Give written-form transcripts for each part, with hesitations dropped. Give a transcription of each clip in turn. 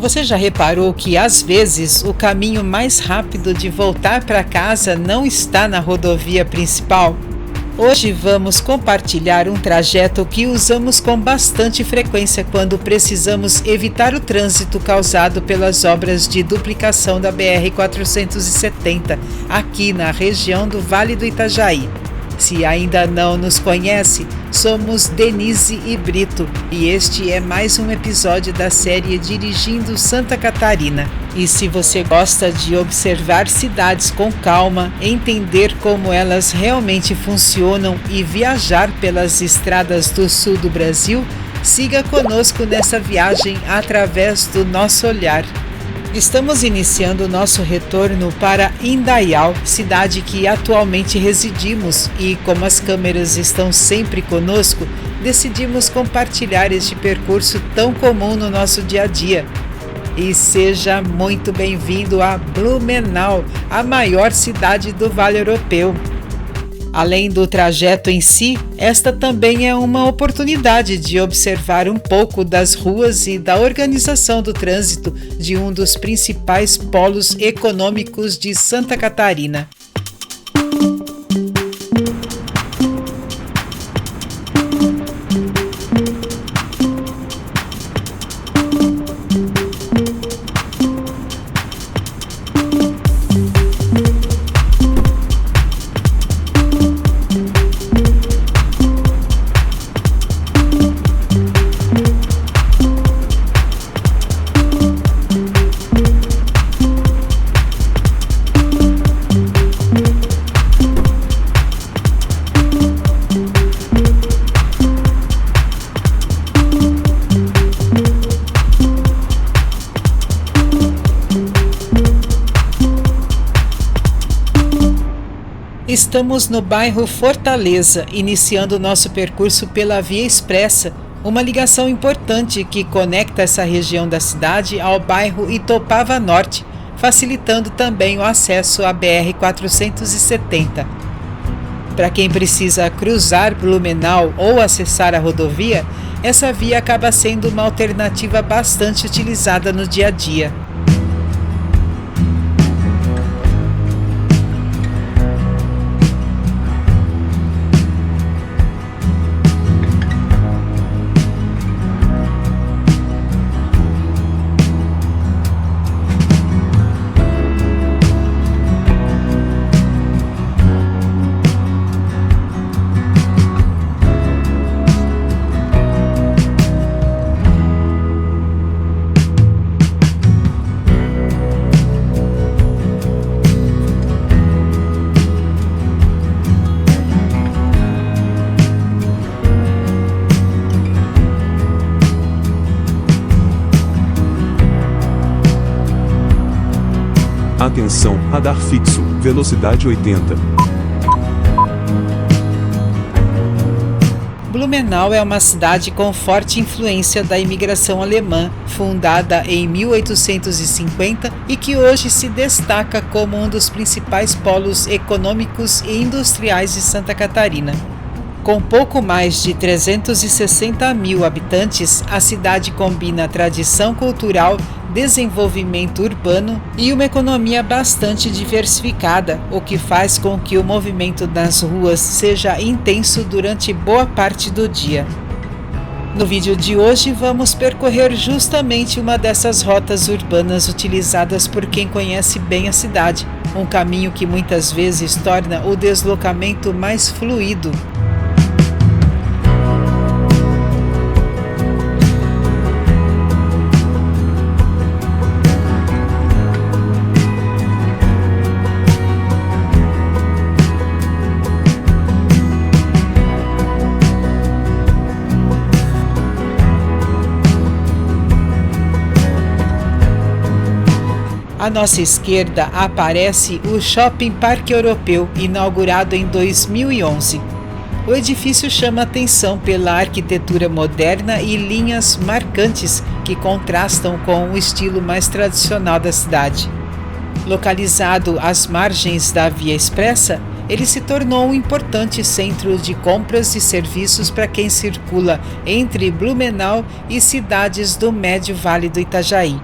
Você já reparou que às vezes o caminho mais rápido de voltar para casa não está na rodovia principal? Hoje vamos compartilhar um trajeto que usamos com bastante frequência quando precisamos evitar o trânsito causado pelas obras de duplicação da BR-470, aqui na região do Vale do Itajaí. Se ainda não nos conhece, somos Denise e Brito e este é mais um episódio da série Dirigindo Santa Catarina. E se você gosta de observar cidades com calma, entender como elas realmente funcionam e viajar pelas estradas do sul do Brasil, siga conosco nessa viagem através do nosso olhar. Estamos iniciando nosso retorno para Indaial, cidade que atualmente residimos e, como as câmeras estão sempre conosco, decidimos compartilhar este percurso tão comum no nosso dia a dia. E seja muito bem-vindo a Blumenau, a maior cidade do Vale Europeu. Além do trajeto em si, esta também é uma oportunidade de observar um pouco das ruas e da organização do trânsito de um dos principais polos econômicos de Santa Catarina. Estamos no bairro Fortaleza, iniciando nosso percurso pela Via Expressa, uma ligação importante que conecta essa região da cidade ao bairro Itopava Norte, facilitando também o acesso à BR-470. Para quem precisa cruzar Blumenau ou acessar a rodovia, essa via acaba sendo uma alternativa bastante utilizada no dia a dia. Atenção, radar fixo, velocidade 80. Blumenau é uma cidade com forte influência da imigração alemã, fundada em 1850 e que hoje se destaca como um dos principais polos econômicos e industriais de Santa Catarina. Com pouco mais de 360 mil habitantes, a cidade combina tradição cultural, desenvolvimento urbano e uma economia bastante diversificada, o que faz com que o movimento nas ruas seja intenso durante boa parte do dia. No vídeo de hoje vamos percorrer justamente uma dessas rotas urbanas utilizadas por quem conhece bem a cidade, um caminho que muitas vezes torna o deslocamento mais fluido. À nossa esquerda aparece o Shopping Parque Europeu, inaugurado em 2011. O edifício chama atenção pela arquitetura moderna e linhas marcantes que contrastam com o estilo mais tradicional da cidade. Localizado às margens da Via Expressa, ele se tornou um importante centro de compras e serviços para quem circula entre Blumenau e cidades do Médio Vale do Itajaí.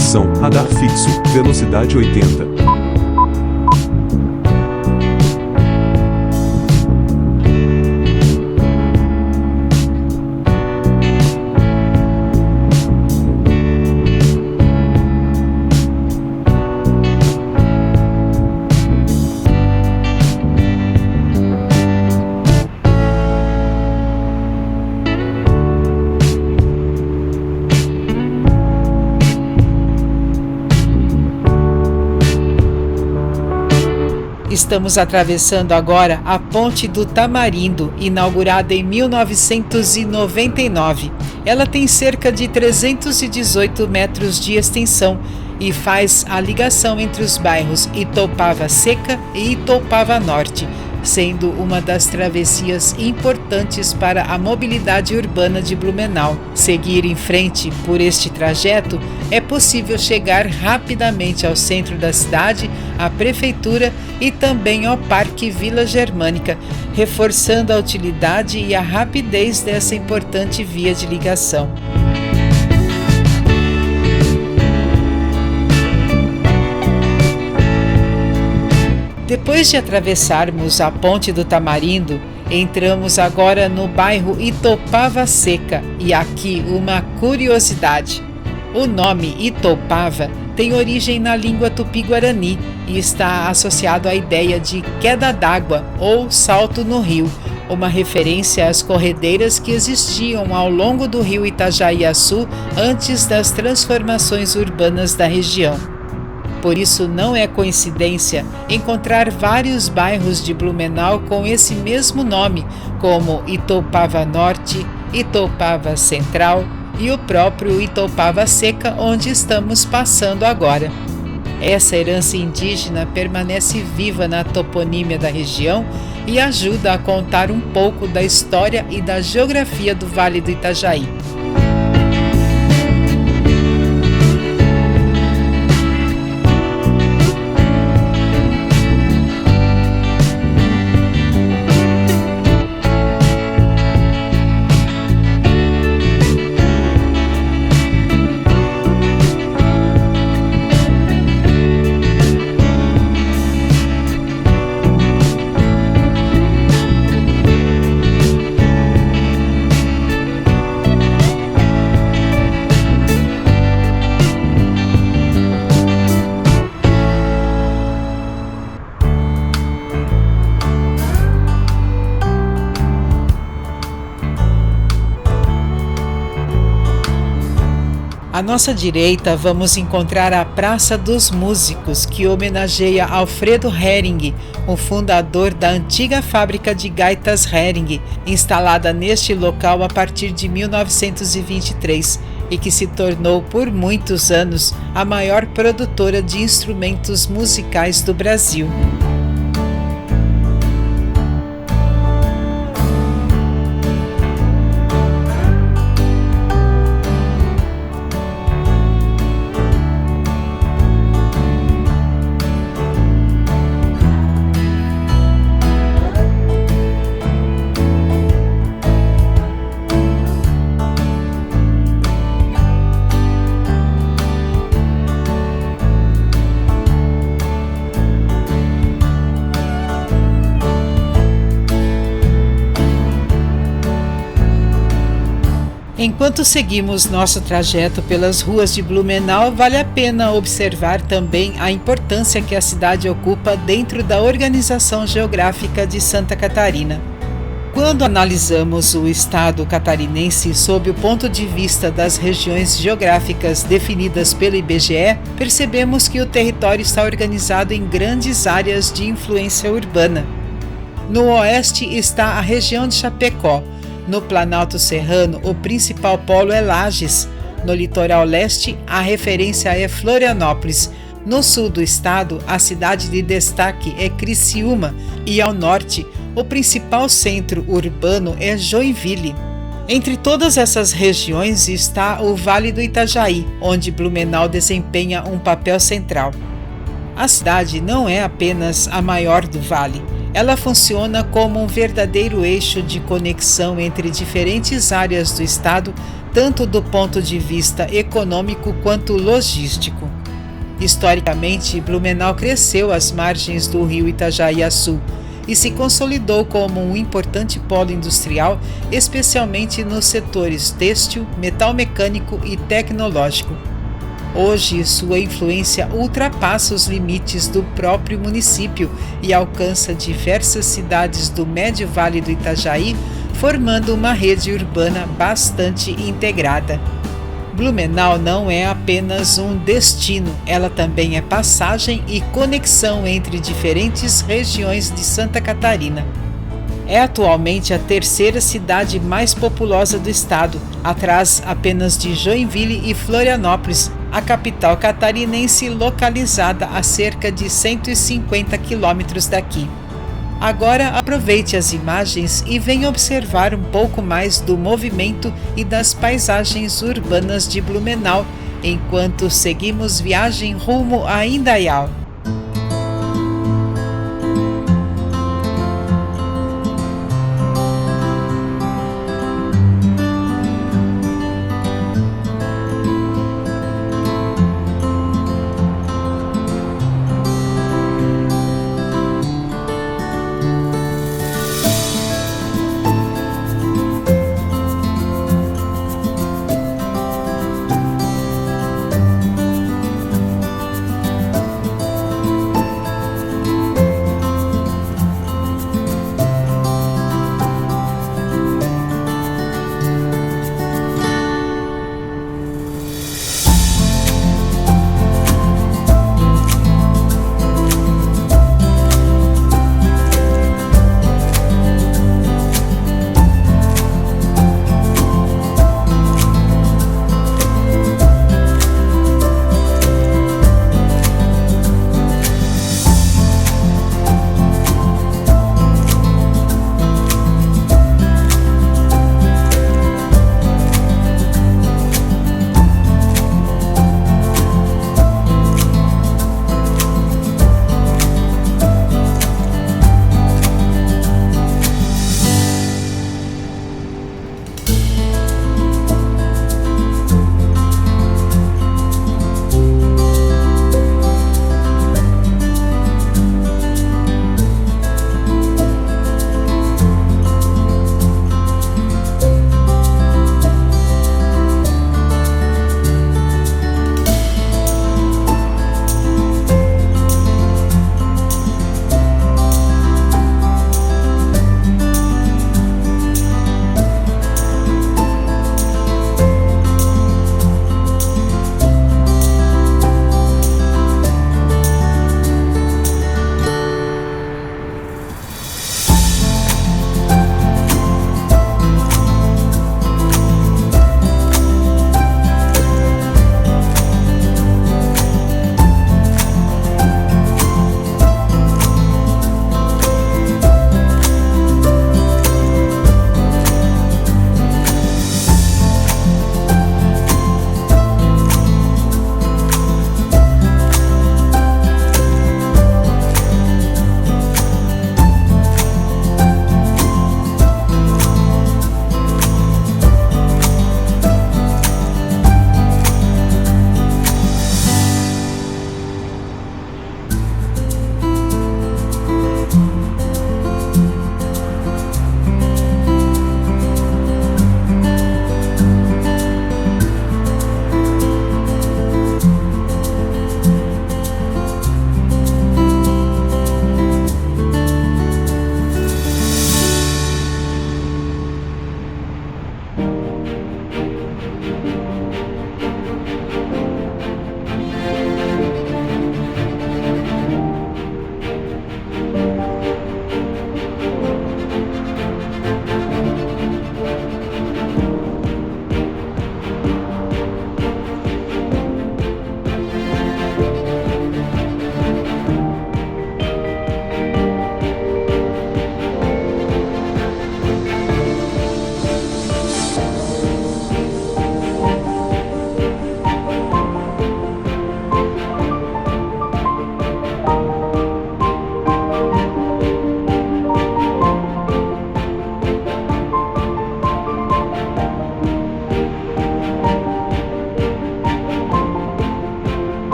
Atenção, radar fixo, velocidade 80. Estamos atravessando agora a Ponte do Tamarindo, inaugurada em 1999. Ela tem cerca de 318 metros de extensão e faz a ligação entre os bairros Itoupava Seca e Itoupava Norte, sendo uma das travessias importantes para a mobilidade urbana de Blumenau. Seguir em frente por este trajeto é possível chegar rapidamente ao centro da cidade, à prefeitura e também ao Parque Vila Germânica, reforçando a utilidade e a rapidez dessa importante via de ligação. Depois de atravessarmos a Ponte do Tamarindo, entramos agora no bairro Itoupava Seca e aqui uma curiosidade. O nome Itoupava tem origem na língua tupi-guarani e está associado à ideia de queda d'água ou salto no rio, uma referência às corredeiras que existiam ao longo do rio Itajaí-Açu antes das transformações urbanas da região. Por isso, não é coincidência encontrar vários bairros de Blumenau com esse mesmo nome, como Itoupava Norte, Itoupava Central e o próprio Itoupava Seca, onde estamos passando agora. Essa herança indígena permanece viva na toponímia da região e ajuda a contar um pouco da história e da geografia do Vale do Itajaí. À nossa direita, vamos encontrar a Praça dos Músicos, que homenageia Alfredo Hering, o fundador da antiga fábrica de gaitas Hering, instalada neste local a partir de 1923 e que se tornou por muitos anos a maior produtora de instrumentos musicais do Brasil. Enquanto seguimos nosso trajeto pelas ruas de Blumenau, vale a pena observar também a importância que a cidade ocupa dentro da organização geográfica de Santa Catarina. Quando analisamos o estado catarinense sob o ponto de vista das regiões geográficas definidas pelo IBGE, percebemos que o território está organizado em grandes áreas de influência urbana. No oeste está a região de Chapecó. No Planalto Serrano, o principal polo é Lages. No litoral leste, a referência é Florianópolis. No sul do estado, a cidade de destaque é Criciúma. E ao norte, o principal centro urbano é Joinville. Entre todas essas regiões está o Vale do Itajaí, onde Blumenau desempenha um papel central. A cidade não é apenas a maior do vale. Ela funciona como um verdadeiro eixo de conexão entre diferentes áreas do estado, tanto do ponto de vista econômico quanto logístico. Historicamente, Blumenau cresceu às margens do rio Itajaiaçu e se consolidou como um importante polo industrial, especialmente nos setores têxtil, metal mecânico e tecnológico. Hoje, sua influência ultrapassa os limites do próprio município e alcança diversas cidades do Médio Vale do Itajaí, formando uma rede urbana bastante integrada. Blumenau não é apenas um destino, ela também é passagem e conexão entre diferentes regiões de Santa Catarina. É atualmente a terceira cidade mais populosa do estado, atrás apenas de Joinville e Florianópolis, a capital catarinense localizada a cerca de 150 quilômetros daqui. Agora aproveite as imagens e venha observar um pouco mais do movimento e das paisagens urbanas de Blumenau, enquanto seguimos viagem rumo a Indaial.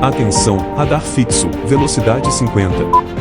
Atenção, radar fixo, velocidade 50.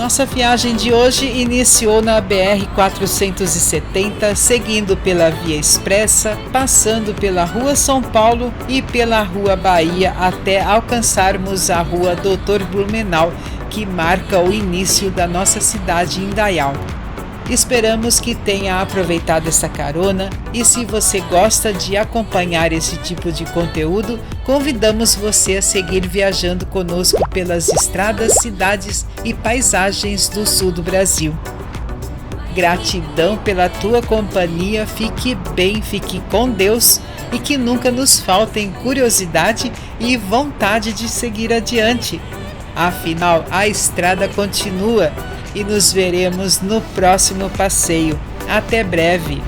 Nossa viagem de hoje iniciou na BR-470, seguindo pela Via Expressa, passando pela Rua São Paulo e pela Rua Bahia até alcançarmos a Rua Doutor Blumenau, que marca o início da nossa cidade Indaial. Esperamos que tenha aproveitado essa carona e se você gosta de acompanhar esse tipo de conteúdo, convidamos você a seguir viajando conosco pelas estradas, cidades e paisagens do sul do Brasil. Gratidão pela tua companhia, fique bem, fique com Deus e que nunca nos faltem curiosidade e vontade de seguir adiante. Afinal, a estrada continua. E nos veremos no próximo passeio. Até breve!